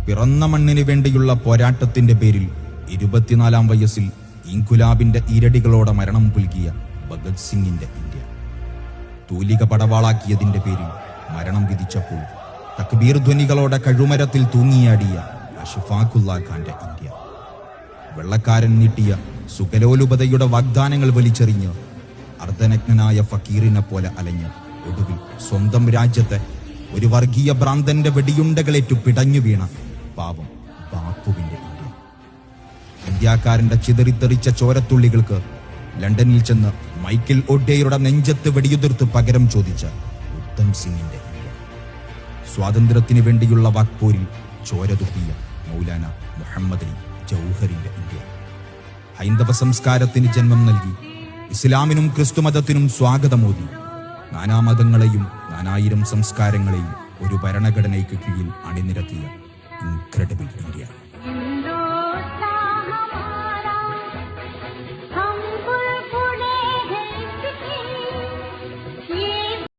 പിറന്ന മണ്ണിന് വേണ്ടിയുള്ള പോരാട്ടത്തിന്റെ പേരിൽ 24-ാം വയസ്സിൽ ഇൻകുലാബിന്റെ ഈരടികളോടെ മരണം പുൽകിയ ഭഗത് സിംഗിന്റെ ഇന്ത്യ. തൂലിക പടവാളാക്കിയതിന്റെ പേരിൽ മരണം വിധിച്ചപ്പോൾ തക്ബീർ ധ്വനികളോടെ കഴുമരത്തിൽ തൂങ്ങിയാടിയ അഷ്ഫാഖുല്ലാ ഖാന്റെ ഇന്ത്യ. വെള്ളക്കാരൻ നീട്ടിയ സുഖലോലുപതയുടെ വാഗ്ദാനങ്ങൾ വലിച്ചെറിഞ്ഞ് അർദ്ധനഗ്നനായ ഫക്കീറിനെ പോലെ അലഞ്ഞ് ഒടുവിൽ സ്വന്തം രാജ്യത്തെ ഒരു വർഗീയ ഭ്രാന്തന്റെ വെടിയുണ്ടകളേറ്റു പിടഞ്ഞു വീണ പാവം ബാപ്പുവിന്റെ ഇന്ത്യ. ഇന്ത്യക്കാരന്റെ ചിതറിത്തെറിച്ച ചോരത്തുള്ളികൾക്ക് ലണ്ടനിൽ ചെന്ന് മൈക്കിൾ ഒഡ്ഡെയറുടെ നെഞ്ചത്ത് വെടിയുതിർത്ത് പകരം ചോദിച്ച ഉദ്ധം സിംഗിന്റെ ഇന്ത്യ. സ്വാതന്ത്ര്യത്തിന് വേണ്ടിയുള്ള വാക്പോരിൽ ചോര തുപ്പിയ മൗലാന മുഹമ്മദ് അലി ജൗഹറിന്റെ ഇന്ത്യ. ഹൈന്ദവ സംസ്കാരത്തിന് ജന്മം നൽകി ഇസ്ലാമിനും ക്രിസ്തുമതത്തിനും സ്വാഗതമോദി നാനാമതങ്ങളെയും നാനായിരം സംസ്കാരങ്ങളെയും ഒരു ഭരണഘടനയ്ക്ക് കീഴിൽ അണിനിരത്തിയ ഇൻക്രെഡിബിൾ